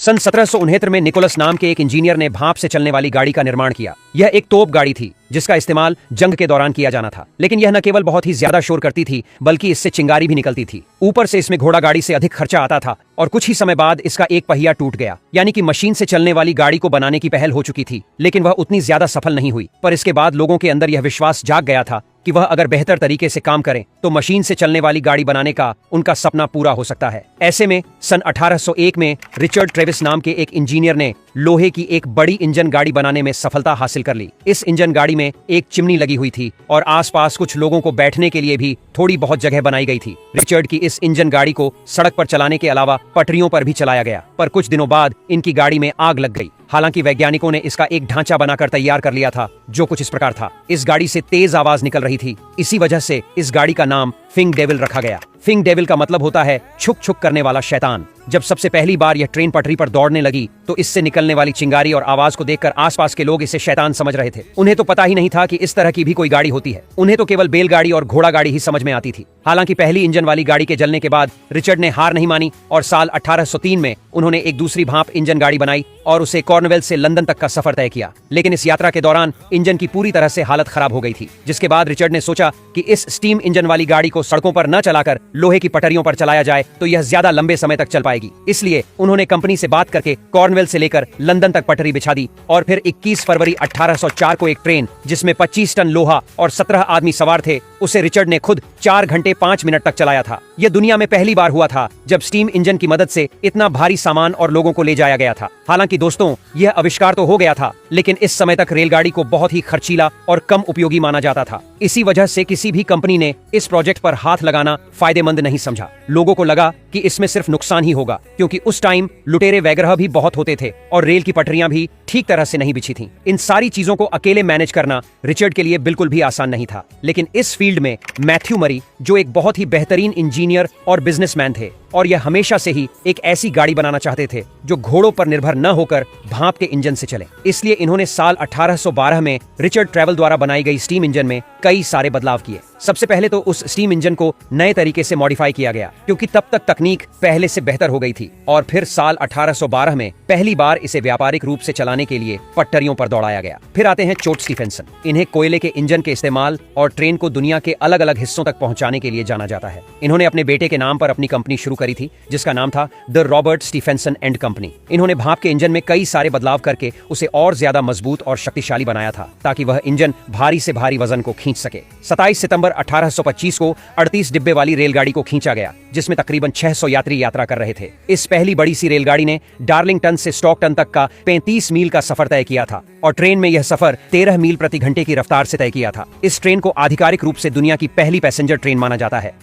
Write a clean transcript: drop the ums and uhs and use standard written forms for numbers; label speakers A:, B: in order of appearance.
A: सन 1769 में निकोलस नाम के एक इंजीनियर ने भाप से चलने वाली गाड़ी का निर्माण किया। यह एक तोप गाड़ी थी जिसका इस्तेमाल जंग के दौरान किया जाना था। लेकिन यह न केवल बहुत ही ज्यादा शोर करती थी बल्कि इससे चिंगारी भी निकलती थी। ऊपर से इसमें घोड़ा गाड़ी से अधिक खर्चा आता था और कुछ ही समय बाद इसका एक पहिया टूट गया। यानी कि मशीन से चलने वाली गाड़ी को बनाने की पहल हो चुकी थी, लेकिन वह उतनी ज्यादा सफल नहीं हुई। पर इसके बाद लोगों के अंदर यह विश्वास जाग गया था कि वह अगर बेहतर तरीके से काम करें तो मशीन से चलने वाली गाड़ी बनाने का उनका सपना पूरा हो सकता है। ऐसे में सन 1801 में रिचर्ड ट्रेविस नाम के एक इंजीनियर ने लोहे की एक बड़ी इंजन गाड़ी बनाने में सफलता हासिल कर ली। इस इंजन गाड़ी में एक चिमनी लगी हुई थी और आसपास कुछ लोगों को बैठने के लिए भी थोड़ी बहुत जगह बनाई गई थी। रिचर्ड की इस इंजन गाड़ी को सड़क पर चलाने के अलावा पटरियों पर भी चलाया गया, पर कुछ दिनों बाद इनकी गाड़ी में आग लग गई। हालांकि वैज्ञानिकों ने इसका एक ढांचा बनाकर तैयार कर लिया था जो कुछ इस प्रकार था। इस गाड़ी से तेज आवाज निकल रही थी। इसी वजह से इस गाड़ी का नाम फिंग डेविल रखा गया। फिंग डेविल का मतलब होता है छुक छुक करने वाला शैतान। जब सबसे पहली बार यह ट्रेन पटरी पर दौड़ने लगी तो इससे निकलने वाली चिंगारी और आवाज को देखकर आसपास के लोग इसे शैतान समझ रहे थे। उन्हें तो पता ही नहीं था कि इस तरह की भी कोई गाड़ी होती है। उन्हें तो केवल बैलगाड़ी और घोड़ा गाड़ी ही समझ में आती थी। हालांकि पहली इंजन वाली गाड़ी के जलने के बाद रिचर्ड ने हार नहीं मानी और साल 1803 में उन्होंने एक दूसरी भाप इंजन गाड़ी बनाई और उसे कॉर्नवेल से लंदन तक का सफर तय किया। लेकिन इस यात्रा के दौरान इंजन की पूरी तरह से हालत खराब हो गई थी, जिसके बाद रिचर्ड ने सोचा कि इस स्टीम इंजन वाली गाड़ी को सड़कों पर न चलाकर लोहे की पटरियों पर चलाया जाए तो यह ज्यादा लंबे समय तक चल पाएगी। इसलिए उन्होंने कंपनी से बात करके कॉर्नवेल से लेकर लंदन तक पटरी बिछा दी और फिर 21 फरवरी 1804 को एक ट्रेन जिसमें 25 टन लोहा और 17 आदमी सवार थे, उसे रिचर्ड ने खुद 4 घंटे 5 मिनट तक चलाया था। यह दुनिया में पहली बार हुआ था जब स्टीम इंजन की मदद से इतना भारी सामान और लोगों को ले जाया गया था। हालांकि दोस्तों, यह आविष्कार तो हो गया था, लेकिन इस समय तक रेलगाड़ी को बहुत ही खर्चीला और कम उपयोगी माना जाता था। इसी वजह से किसी भी कंपनी ने इस प्रोजेक्ट पर हाथ लगाना फायदेमंद नहीं समझा। लोगों को लगा कि इसमें सिर्फ नुकसान ही होगा, क्योंकि उस टाइम लुटेरे वगैरह भी बहुत होते थे और रेल की पटरियां भी ठीक तरह से नहीं बिछी थीं। इन सारी चीजों को अकेले मैनेज करना रिचर्ड के लिए बिल्कुल भी आसान नहीं था। लेकिन इस फील्ड में मैथ्यू मरी, जो एक बहुत ही बेहतरीन इंजीनियर और बिजनेसमैन थे, और यह हमेशा से ही एक ऐसी गाड़ी बनाना चाहते थे जो घोड़ों पर निर्भर न होकर भाप के इंजन से चले। इसलिए इन्होंने साल 1812 में रिचर्ड ट्रेवल द्वारा बनाई गई स्टीम इंजन में कई सारे बदलाव किए। सबसे पहले तो उस स्टीम इंजन को नए तरीके से मॉडिफाई किया गया, क्योंकि तब तक तकनीक पहले से बेहतर हो गई थी। और फिर साल 1812 में पहली बार इसे व्यापारिक रूप से चलाने के लिए पटरियों पर दौड़ाया गया। फिर आते हैं चोट स्टीफेंसन। इन्हें कोयले के इंजन के इस्तेमाल और ट्रेन को दुनिया के अलग अलग हिस्सों तक पहुंचाने के लिए जाना जाता है। इन्होंने अपने बेटे के नाम पर अपनी कंपनी शुरू करी थी, जिसका नाम था the Robert Stephenson and company. इन्होंने भाप के इंजन में कई सारे बदलाव करके उसे और ज्यादा मजबूत और शक्तिशाली बनाया था, ताकि वह इंजन भारी से भारी वजन को खींच सके। 27 सितंबर 1825 को 38 डिब्बे वाली रेलगाड़ी को खींचा गया, जिसमें तकरीबन 600 यात्री यात्रा कर रहे थे। इस पहली बड़ी सी रेलगाड़ी ने डार्लिंगटन से स्टॉकटन तक का 35 मील का सफर तय किया था और ट्रेन में यह सफर 13 मील प्रति घंटे की रफ्तार से तय किया था। इस ट्रेन को आधिकारिक रूप से दुनिया की पहली पैसेंजर ट्रेन माना जाता है।